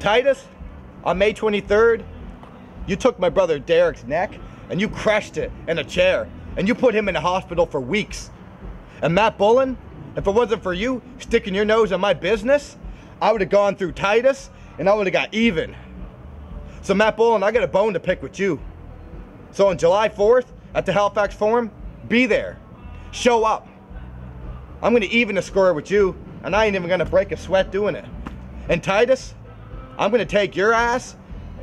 Titus, on May 23rd, you took my brother Derek's neck and you crushed it in a chair and you put him in a hospital for weeks. And Matt Bullen, if it wasn't for you sticking your nose in my business, I would have gone through Titus and I would have got even. So Matt Bullen, I got a bone to pick with you. So on July 4th at the Halifax Forum, be there. Show up. I'm gonna even the score with you, and I ain't even gonna break a sweat doing it. And Titus, I'm gonna take your ass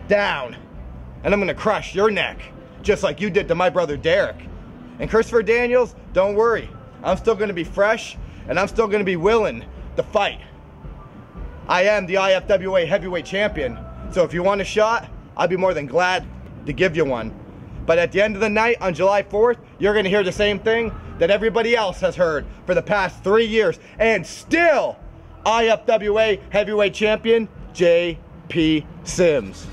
down, and I'm gonna crush your neck, just like you did to my brother Derek. And Christopher Daniels, don't worry. I'm still gonna be fresh, and I'm still gonna be willing to fight. I am the IFWA heavyweight champion, so if you want a shot, I'd be more than glad to give you one. But at the end of the night, on July 4th, you're gonna hear the same thing that everybody else has heard for the past 3 years, and still IFWA heavyweight champion, J.P. Sims.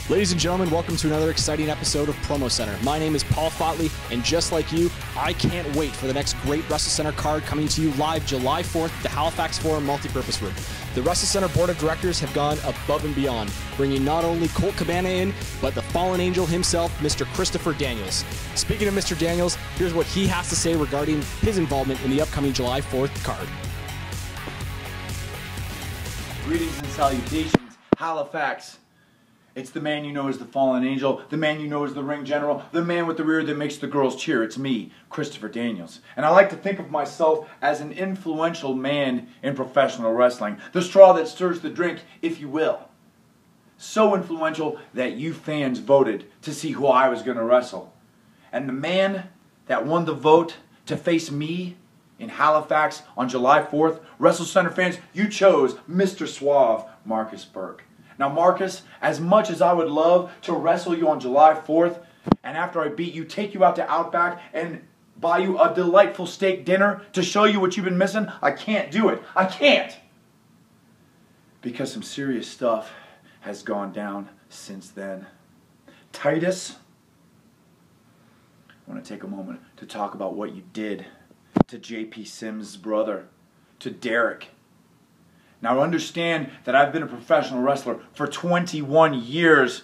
Ladies and gentlemen, welcome to another exciting episode of PromoCentre. My name is Paul Fotley, and just like you, I can't wait for the next great WrestleCentre card coming to you live July 4th at the Halifax Forum Multipurpose Room. The WrestleCentre Board of Directors have gone above and beyond, bringing not only Colt Cabana in, but the fallen angel himself, Mr. Christopher Daniels. Speaking of Mr. Daniels, here's what he has to say regarding his involvement in the upcoming July 4th card. Greetings and salutations, Halifax. It's the man you know as the fallen angel, the man you know as the ring general, the man with the rear that makes the girls cheer. It's me, Christopher Daniels. And I like to think of myself as an influential man in professional wrestling. The straw that stirs the drink, if you will. So influential that you fans voted to see who I was going to wrestle. And the man that won the vote to face me in Halifax on July 4th, WrestleCentre fans, you chose Mr. Suave, Marcus Burke. Now Marcus, as much as I would love to wrestle you on July 4th, and after I beat you, take you out to Outback and buy you a delightful steak dinner to show you what you've been missing, I can't do it. I can't! Because some serious stuff has gone down since then. Titus, I want to take a moment to talk about what you did to J.P. Sims' brother, to Derek. Now understand that I've been a professional wrestler for 21 years.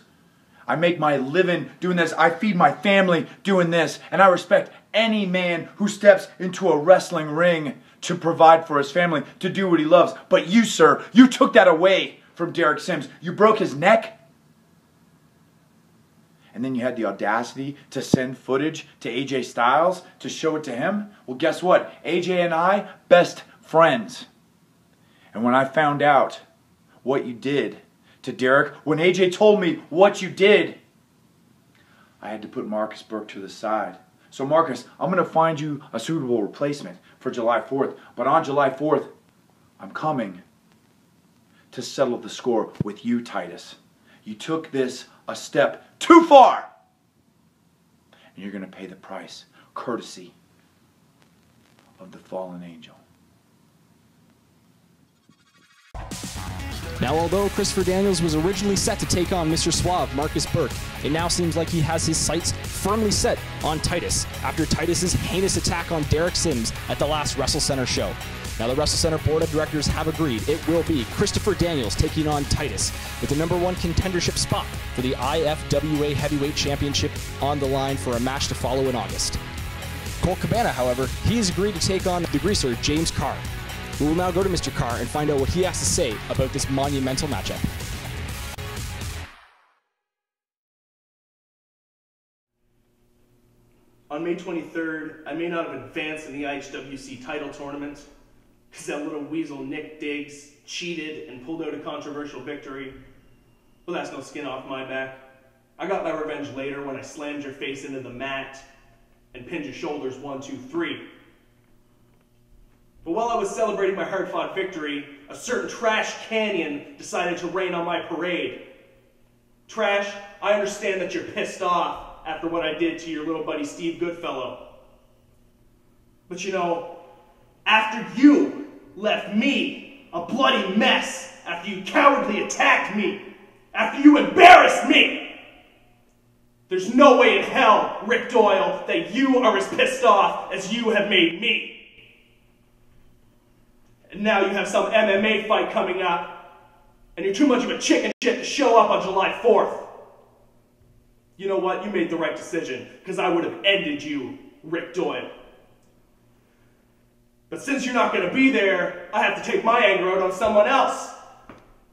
I make my living doing this. I feed my family doing this. And I respect any man who steps into a wrestling ring to provide for his family, to do what he loves. But you, sir, you took that away from Derek Sims. You broke his neck. And then you had the audacity to send footage to AJ Styles to show it to him. Well, guess what? AJ and I, best friends. And when I found out what you did to Derek, when AJ told me what you did, I had to put Marcus Burke to the side. So Marcus, I'm going to find you a suitable replacement for July 4th. But on July 4th, I'm coming to settle the score with you, Titus. You took this a step too far. And you're going to pay the price, courtesy of the fallen angel. Now, although Christopher Daniels was originally set to take on Mr. Suave, Marcus Burke, it now seems like he has his sights firmly set on Titus after Titus's heinous attack on Derek Sims at the last WrestleCentre show. Now, the WrestleCentre Board of Directors have agreed it will be Christopher Daniels taking on Titus with the #1 contendership spot for the IFWA Heavyweight Championship on the line for a match to follow in August. Colt Cabana, however, he has agreed to take on the greaser James CARR. We will now go to Mr. CARR and find out what he has to say about this monumental matchup. On May 23rd, I may not have advanced in the IHWC title tournament because that little weasel Nick Diggs cheated and pulled out a controversial victory. But that's no skin off my back. I got my revenge later when I slammed your face into the mat and pinned your shoulders 1, 2, 3. But while I was celebrating my hard-fought victory, a certain Trash Canyon decided to rain on my parade. Trash, I understand that you're pissed off after what I did to your little buddy Steve Goodfellow. But you know, after you left me a bloody mess, after you cowardly attacked me, after you embarrassed me, there's no way in hell, Rick Doyle, that you are as pissed off as you have made me. And now you have some MMA fight coming up, and you're too much of a chicken shit to show up on July 4th. You know what? You made the right decision, because I would have ended you, Rick Doyle. But since you're not going to be there, I have to take my anger out on someone else,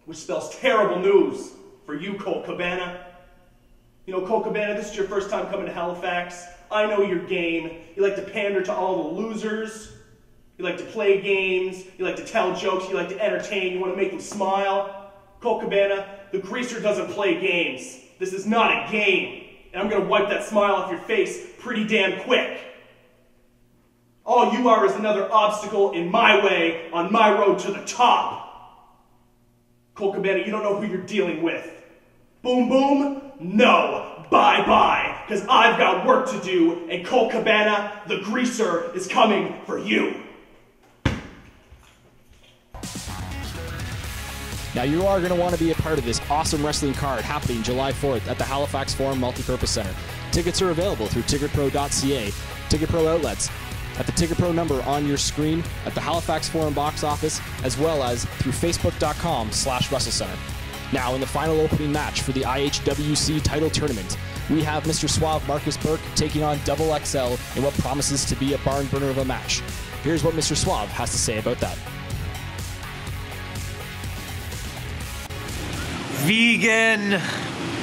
which spells terrible news for you, Colt Cabana. You know, Colt Cabana, this is your first time coming to Halifax. I know your game. You like to pander to all the losers. You like to play games. You like to tell jokes. You like to entertain. You want to make them smile. Colt Cabana, the greaser doesn't play games. This is not a game. And I'm going to wipe that smile off your face pretty damn quick. All you are is another obstacle in my way on my road to the top. Colt Cabana, you don't know who you're dealing with. Boom Boom? No. Bye-bye. Because I've got work to do, and Colt Cabana, the greaser, is coming for you. Now you are going to want to be a part of this awesome wrestling card happening July 4th at the Halifax Forum Multipurpose Center. Tickets are available through TicketPro.ca, TicketPro outlets, at the TicketPro number on your screen, at the Halifax Forum box office, as well as through Facebook.com/WrestleCentre. Now in the final opening match for the IHWC title tournament, we have Mr. Suave Marcus Burke taking on Double XL in what promises to be a barn burner of a match. Here's what Mr. Suave has to say about that. Vegan,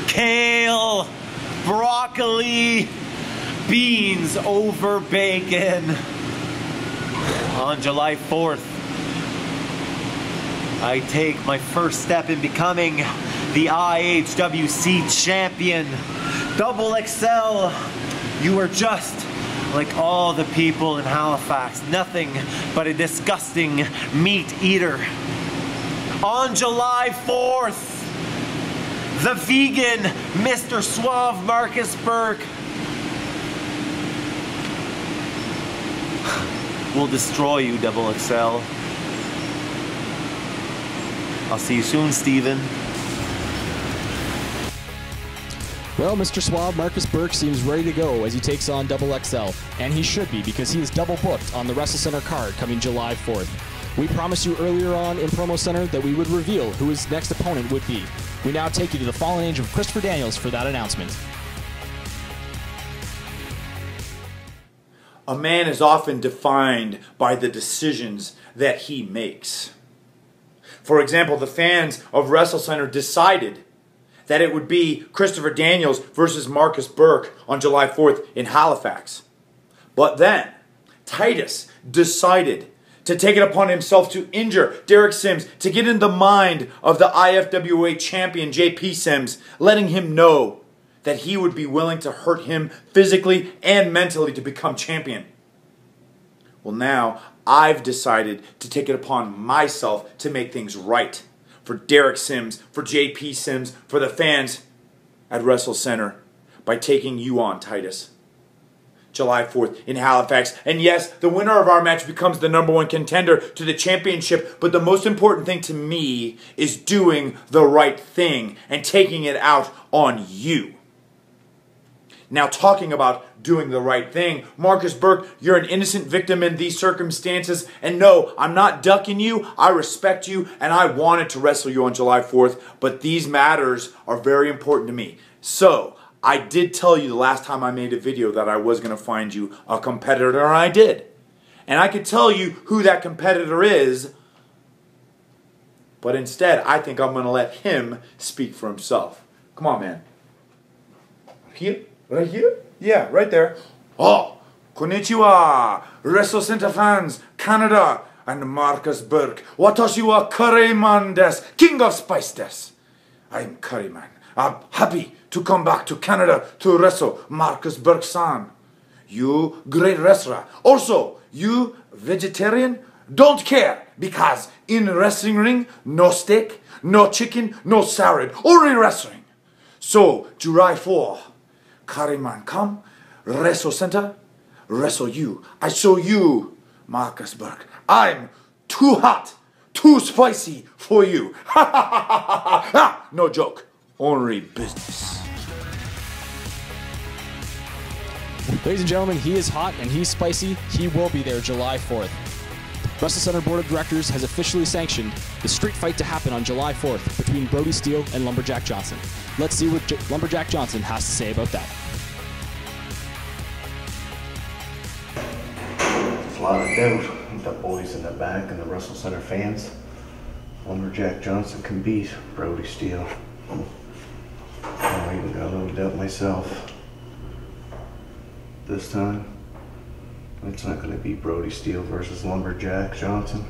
kale, broccoli, beans over bacon. On July 4th, I take my first step in becoming the IHWC champion. Double XL, you are just like all the people in Halifax, nothing but a disgusting meat eater. On July 4th, the vegan Mr. Suave Marcus Burke will destroy you, Double XL. I'll see you soon, Steven. Well, Mr. Suave Marcus Burke seems ready to go as he takes on Double XL, and he should be because he is double booked on the WrestleCentre card coming July 4th. We promised you earlier on in PromoCentre that we would reveal who his next opponent would be. We now take you to the fallen angel of Christopher Daniels for that announcement. A man is often defined by the decisions that he makes. For example, the fans of WrestleCentre decided that it would be Christopher Daniels versus Marcus Burke on July 4th in Halifax. But then, Titus decided to take it upon himself to injure Derek Sims, to get in the mind of the IFWA champion JP Sims, letting him know that he would be willing to hurt him physically and mentally to become champion. Well, now I've decided to take it upon myself to make things right for Derek Sims, for JP Sims, for the fans at WrestleCentre by taking you on, Titus. July 4th in Halifax. And yes, the winner of our match becomes the #1 contender to the championship, but the most important thing to me is doing the right thing and taking it out on you. Now, talking about doing the right thing, Marcus Burke, you're an innocent victim in these circumstances, and no, I'm not ducking you, I respect you, and I wanted to wrestle you on July 4th, but these matters are very important to me. So, I did tell you the last time I made a video that I was going to find you a competitor, and I did. And I could tell you who that competitor is, but instead, I think I'm going to let him speak for himself. Come on, man. Here? Right here? Yeah, right there. Oh, konnichiwa, WrestleCentre fans, Canada, and Marcus Burke. Watashi wa Curryman desu, King of Spice desu. I'm Curryman. I'm happy to come back to Canada to wrestle Marcus Burke-san. You great wrestler. Also, you vegetarian? Don't care, because in wrestling ring, no steak, no chicken, no salad, only wrestling. So, July 4, Curryman come, WrestleCentre, wrestle you. I show you, Marcus Burke. I'm too hot, too spicy for you. Ha ha ha ha ha! No joke. Only business. Ladies and gentlemen, he is hot and he's spicy. He will be there July 4th. WrestleCentre Board of Directors has officially sanctioned the street fight to happen on July 4th between Brody Steele and Lumberjack Johnson. Let's see what Lumberjack Johnson has to say about that. There's a lot of doubt with the boys in the back and the WrestleCentre fans. Lumberjack Johnson can beat Brody Steele. I even got a little doubt myself. This time, it's not going to be Brody Steele versus Lumberjack Johnson.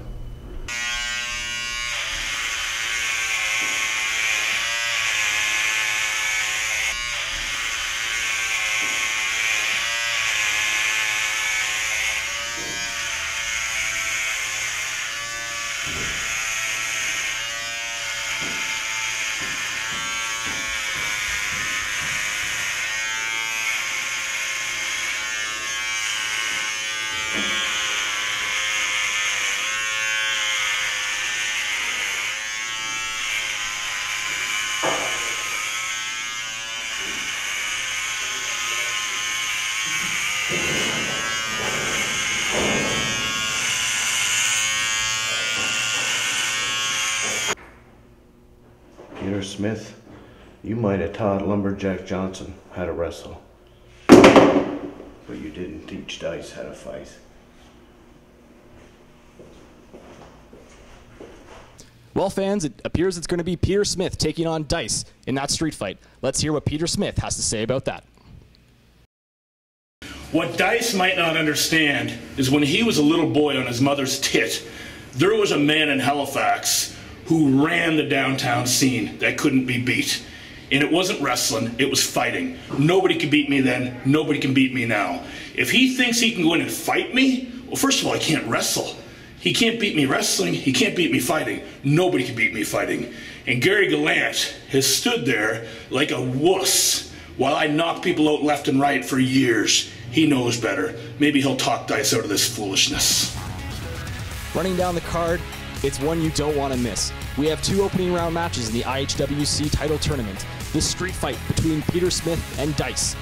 Peter Smith, you might have taught Lumberjack Johnson how to wrestle, but you didn't teach Dice how to fight. Well, fans, it appears it's going to be Peter Smith taking on Dice in that street fight. Let's hear what Peter Smith has to say about that. What Dice might not understand is when he was a little boy on his mother's tit, there was a man in Halifax who ran the downtown scene that couldn't be beat. And it wasn't wrestling, it was fighting. Nobody could beat me then, nobody can beat me now. If he thinks he can go in and fight me, well, first of all, I can't wrestle. He can't beat me wrestling, he can't beat me fighting. Nobody can beat me fighting. And Gary Gallant has stood there like a wuss while I knock people out left and right for years. He knows better. Maybe he'll talk Dice out of this foolishness. Running down the card, it's one you don't want to miss. We have 2 opening round matches in the IHWC title tournament. The street fight between Peter Smith and Dice,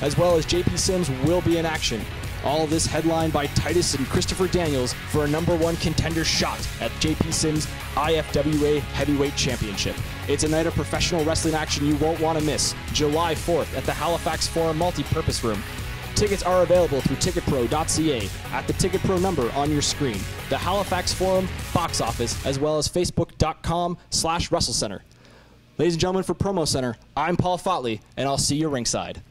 as well as JP Sims will be in action. All of this headlined by Titus and Christopher Daniels for a #1 contender shot at JP Sims' IFWA Heavyweight Championship. It's a night of professional wrestling action you won't want to miss. July 4th at the Halifax Forum Multipurpose Room. Tickets are available through TicketPro.ca at the TicketPro number on your screen, the Halifax Forum box office, as well as Facebook.com/WrestleCentre. Ladies and gentlemen, for PromoCentre, I'm Paul Fotley, and I'll see you ringside.